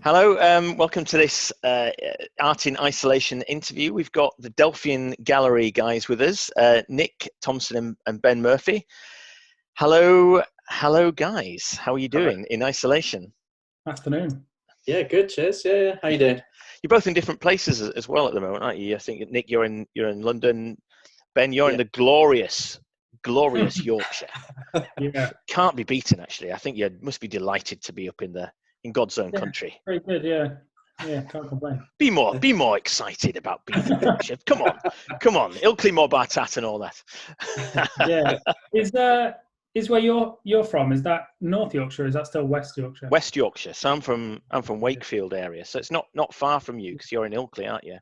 Hello, welcome to this Art in Isolation interview. We've got the Delphian Gallery guys with us, Nick Thompson and Ben Murphy. Hello, guys. How are you doing in isolation? Afternoon. Yeah, good. Cheers. Yeah. How you doing? You're both in different places as well at the moment, aren't you? I think Nick, you're in London. Ben, you're in the glorious Yorkshire. Yeah. Can't be beaten, actually. I think you must be delighted to be up in God's own country. Very good. Yeah. Can't complain. Be more excited about beating Yorkshire. Come on, Ilkley Mobartat and all that. Yeah. Is where you're from? Is that North Yorkshire? Or is that still West Yorkshire? West Yorkshire. So I'm from Wakefield area. So it's not far from you because you're in Ilkley, aren't you?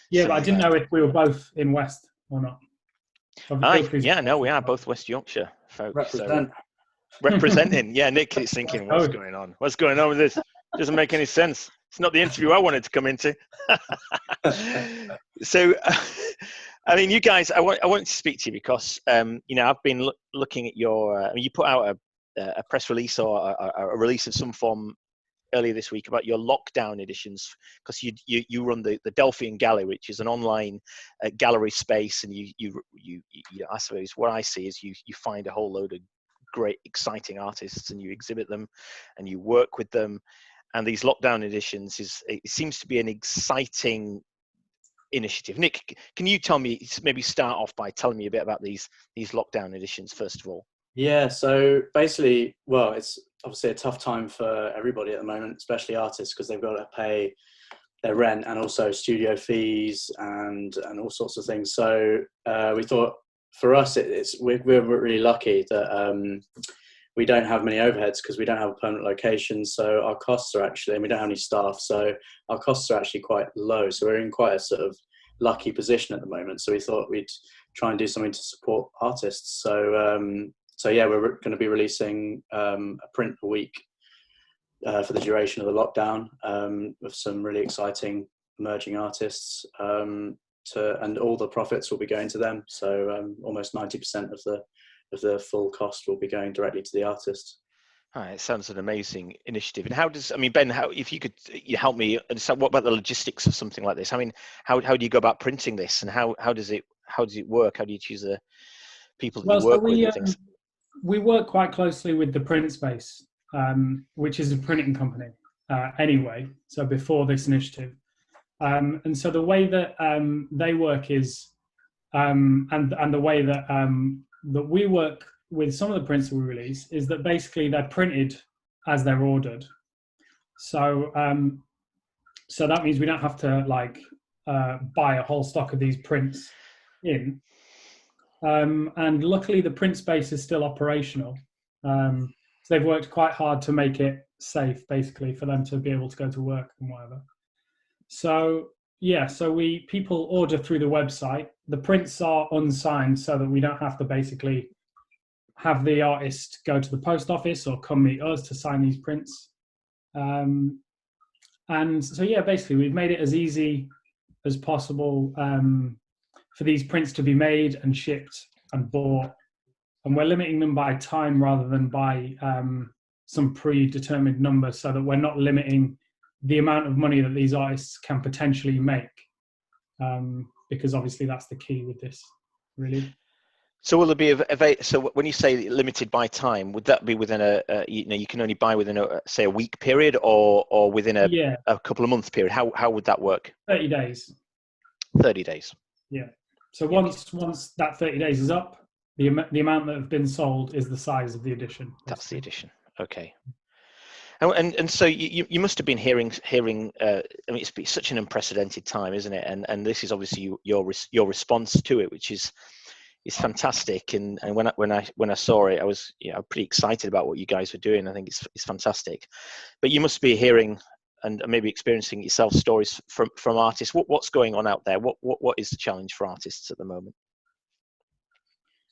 Yeah, so, but I didn't know if we were both in West or not. No, we are both West Yorkshire folks. Representing. Yeah, Nick is thinking, what's going on? What's going on with this? Doesn't make any sense. It's not the interview I wanted to come into. So, I mean, you guys, I want to speak to you because, I've been looking at your, you put out a press release or a release of some form earlier this week about your lockdown editions, because you run the Delphian Gallery, which is an online gallery space, and you I suppose what I see is you find a whole load of great, exciting artists, and you exhibit them, and you work with them. And these lockdown editions it seems to be an exciting initiative. Nick, can you maybe start off by telling me a bit about these lockdown editions first of all? Yeah. So basically, well, it's obviously a tough time for everybody at the moment, especially artists, because they've got to pay their rent and also studio fees and all sorts of things. So we thought, for us, we're really lucky that we don't have many overheads because we don't have a permanent location. So our costs are actually, and we don't have any staff, so our costs are actually quite low. So we're in quite a sort of lucky position at the moment. So we thought we'd try and do something to support artists. So yeah, we're going to be releasing a print a week for the duration of the lockdown with some really exciting emerging artists. And all the profits will be going to them. So almost 90% of the full cost will be going directly to the artist. It sounds an amazing initiative. And Ben, if you could help me understand, what about the logistics of something like this? I mean, how do you go about printing this, and how does it work? How do you choose the people that you work with and things? We work quite closely with the Print Space, which is a printing company anyway. So before this initiative. And so the way that they work is, and the way that that we work with some of the prints that we release is that basically they're printed as they're ordered. So so that means we don't have to buy a whole stock of these prints in. And luckily the Print Space is still operational. So they've worked quite hard to make it safe, basically, for them to be able to go to work and whatever. So yeah, so people order through the website. The prints are unsigned so that we don't have to basically have the artist go to the post office or come meet us to sign these prints. And so yeah, basically we've made it as easy as possible for these prints to be made and shipped and bought. And we're limiting them by time rather than by some predetermined number, so that we're not limiting the amount of money that these artists can potentially make, because obviously that's the key with this, really. So will there be so when you say limited by time, would that be within you can only buy within a week period, or within a couple of months period? How would that work? 30 days. 30 days. Yeah. So once that 30 days is up, the amount that have been sold is the size of the edition. Basically. That's the edition. Okay. And so you must have been hearing. I mean, it's been such an unprecedented time, isn't it? And this is obviously your response to it, which is fantastic. And when I saw it, I was pretty excited about what you guys were doing. I think it's fantastic. But you must be hearing and maybe experiencing yourself stories from artists. What's going on out there? What is the challenge for artists at the moment?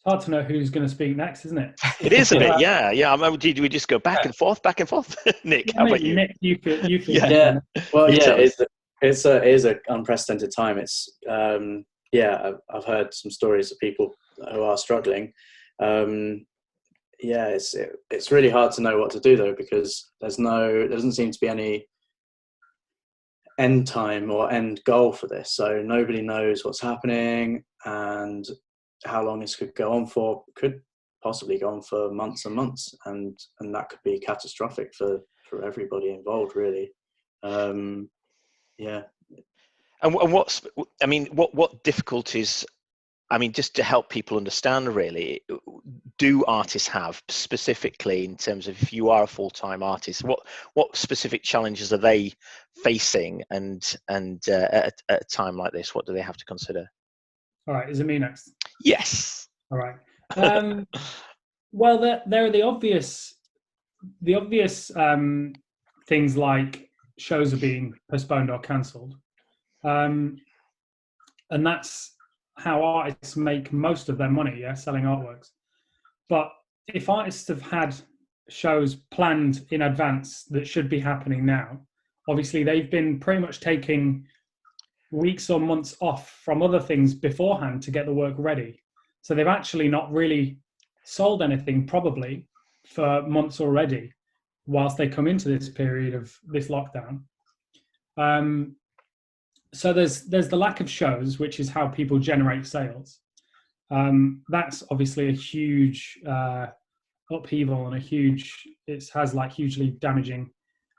It's hard to know who's going to speak next, isn't it? It is a bit, yeah. I mean, do we just go back and forth? Nick, how about you? Nick, you could. Yeah. Well, yeah, it's an unprecedented time. It's I've heard some stories of people who are struggling. It's really hard to know what to do though, because there doesn't seem to be any end time or end goal for this. So nobody knows what's happening and how long this could go on for. Could possibly go on for months and months, and that could be catastrophic for everybody involved, really. Yeah. And what's, I mean, what difficulties, I mean, just to help people understand, really, do artists have specifically in terms of if you are a full-time artist, what specific challenges are they facing, and at a time like this, what do they have to consider? All right, is it me next? Yes. All right. Well, there are the obvious things like shows are being postponed or cancelled, and that's how artists make most of their money, yeah, selling artworks. But if artists have had shows planned in advance that should be happening now, obviously they've been pretty much taking weeks or months off from other things beforehand to get the work ready. So they've actually not really sold anything probably for months already whilst they come into this period of this lockdown. So there's the lack of shows, which is how people generate sales. That's obviously a huge upheaval and it has like hugely damaging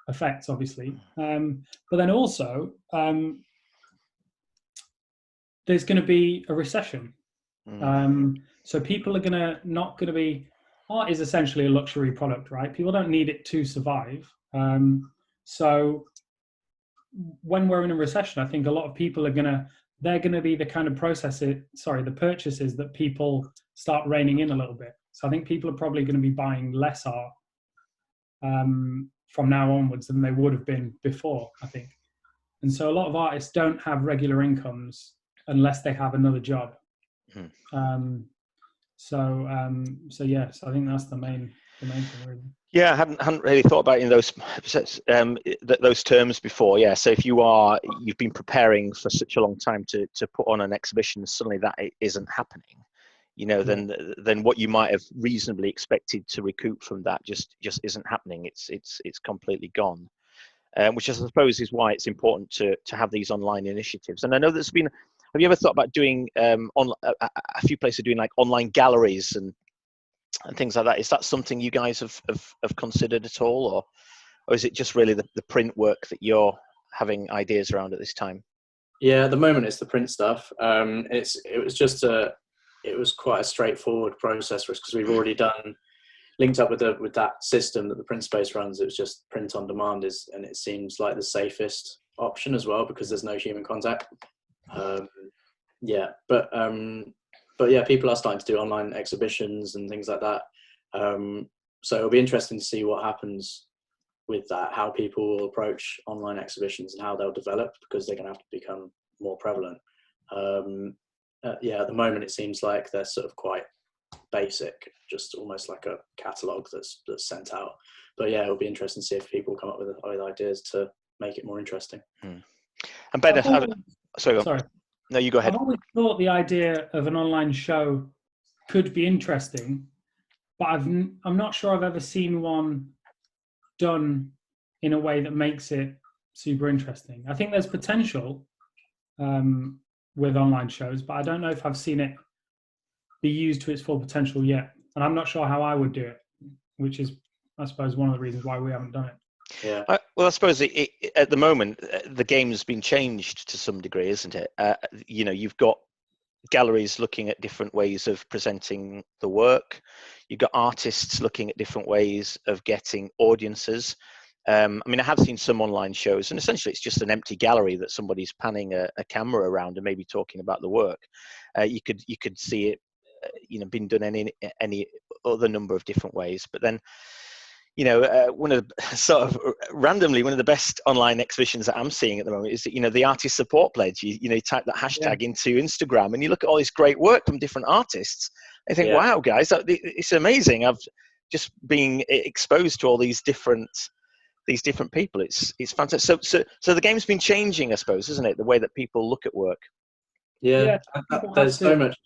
effects, obviously. But then also there's going to be a recession. So people are not going to be, art is essentially a luxury product, right? People don't need it to survive. So when we're in a recession, I think a lot of people they're going to be the kind of the purchases that people start reining in a little bit. So I think people are probably going to be buying less art from now onwards than they would have been before, I think. And so a lot of artists don't have regular incomes unless they have another job. So yes, I think that's the main thing, really. Yeah, I hadn't really thought about it in those terms before. Yeah, so if you've been preparing for such a long time to put on an exhibition, suddenly that isn't happening, then what you might have reasonably expected to recoup from that just isn't happening. It's completely gone, which I suppose is why it's important to have these online initiatives. And I know there's been. Have you ever thought about doing a few places are doing like online galleries and things like that? Is that something you guys have considered at all, or is it just really the print work that you're having ideas around at this time? Yeah, at the moment it's the print stuff. It was quite a straightforward process for us because we've already linked up with that system that the print space runs. It was just print on demand and it seems like the safest option as well because there's no human contact. But yeah, people are starting to do online exhibitions and things like that. So it'll be interesting to see what happens with that, how people will approach online exhibitions and how they'll develop because they're going to have to become more prevalent. At the moment it seems like they're sort of quite basic, just almost like a catalogue that's sent out. But yeah, it'll be interesting to see if people come up with ideas to make it more interesting. And Ben, sorry. No, you go ahead. I've always thought the idea of an online show could be interesting, but I'm not sure I've ever seen one done in a way that makes it super interesting. I think there's potential with online shows, but I don't know if I've seen it be used to its full potential yet. And I'm not sure how I would do it, which is, I suppose, one of the reasons why we haven't done it. Yeah. Well, I suppose at the moment the game's been changed to some degree, isn't it? You've got galleries looking at different ways of presenting the work. You've got artists looking at different ways of getting audiences. I mean, I have seen some online shows, and essentially it's just an empty gallery that somebody's panning a camera around and maybe talking about the work. You could see it, being done any other number of different ways, but then. One of the best online exhibitions that I'm seeing at the moment is that, the artist support pledge. You type that hashtag into Instagram and you look at all this great work from different artists. I think, wow, guys, it's amazing. I've just been exposed to all these different people. It's fantastic. So the game's been changing, I suppose, isn't it? The way that people look at work. Yeah. There's so much.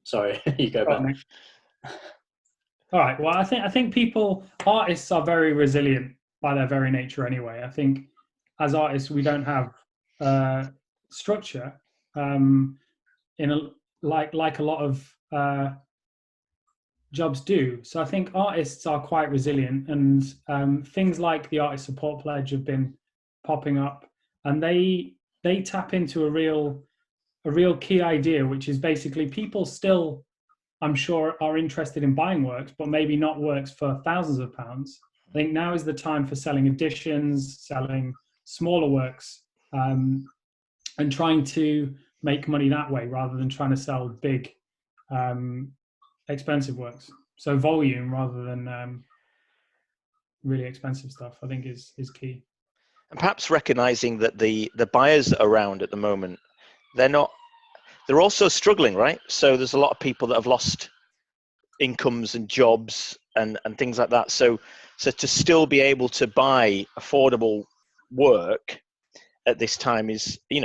Sorry, you go back. All right. Well, I think artists are very resilient by their very nature anyway. I think as artists, we don't have structure in a like a lot of jobs do. So I think artists are quite resilient, and things like the Artist Support Pledge have been popping up, and they tap into a real key idea, which is basically people still, I'm sure, are interested in buying works, but maybe not works for thousands of pounds. I think now is the time for selling editions, selling smaller works, and trying to make money that way rather than trying to sell big, expensive works. So volume rather than really expensive stuff, I think is key. And perhaps recognizing that the buyers around at the moment, they're also struggling, right? So there's a lot of people that have lost incomes and jobs and things like that. So to still be able to buy affordable work at this time is, you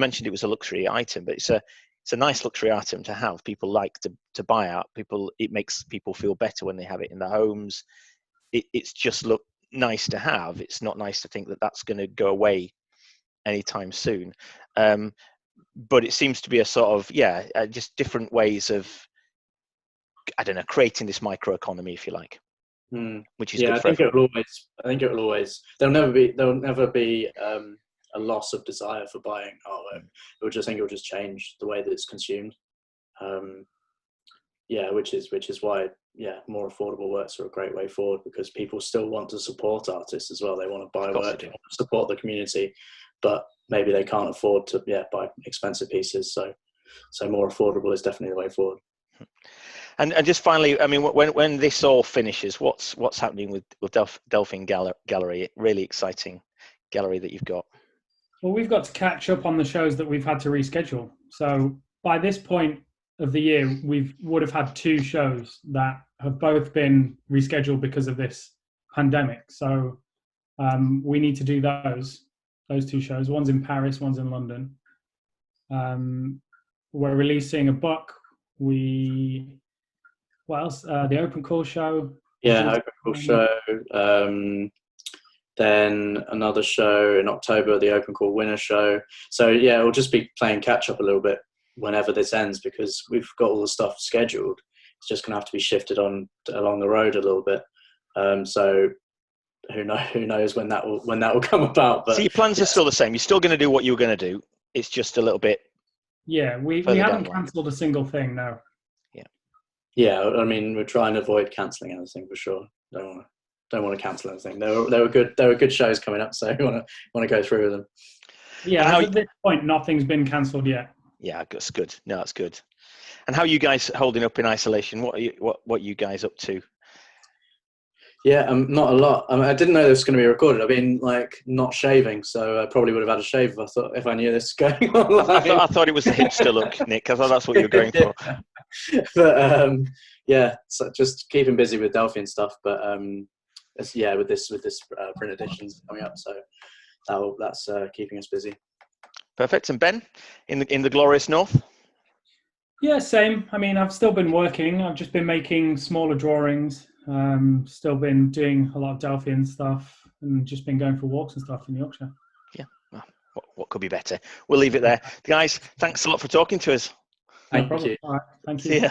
mentioned it was a luxury item, but it's a nice luxury item to have. People like to buy out. It makes people feel better when they have it in their homes. It's just nice to have. It's not nice to think that that's going to go away anytime soon. But it seems to be a sort of just different ways of, I don't know, creating this microeconomy, if you like, which is good for everyone. I think it will always. There'll never be a loss of desire for buying artwork. I think it will just change the way that it's consumed. Which is why more affordable works are a great way forward, because people still want to support artists as well. They want to buy work, they want to support the community, but maybe they can't afford to buy expensive pieces. So more affordable is definitely the way forward. And just finally, I mean, when this all finishes, what's happening with Delphian Gallery? Really exciting gallery that you've got. Well, we've got to catch up on the shows that we've had to reschedule. So by this point of the year, we would have had 2 shows that have both been rescheduled because of this pandemic. So we need to do those 2 shows. One's in Paris, one's in London. We're releasing a book. What else? The Open Call show. Yeah, Open Call show. Then another show in October, the Open Call Winner show. So we'll just be playing catch up a little bit whenever this ends, because we've got all the stuff scheduled. It's just going to have to be shifted along the road a little bit. So who knows when that will come about. But so your plans are still the same. You're still going to do what you were going to do. It's just a little bit. Yeah, we haven't cancelled a single thing. No. Yeah, I mean, we're trying to avoid cancelling anything for sure. Don't want to cancel anything. There were good shows coming up, so we want to go through with them. Yeah, at this point, nothing's been cancelled yet. Yeah, that's good. No, that's good. And how are you guys holding up in isolation? What are you guys up to? Yeah, not a lot. I didn't know this was going to be recorded. I've been not shaving, so I probably would have had a shave if I knew this was going on. I thought it was the hipster look, Nick. I thought that's what you were going for. But so just keeping busy with Delphian stuff. But with this print editions coming up, so that's keeping us busy. Perfect. And Ben, in the glorious north? Yeah, same. I mean, I've still been working. I've just been making smaller drawings. Still been doing a lot of Delphian stuff, and just been going for walks and stuff in Yorkshire. Yeah. Well, what could be better? We'll leave it there. Guys, thanks a lot for talking to us. Thank you. All right. Thank you. See ya.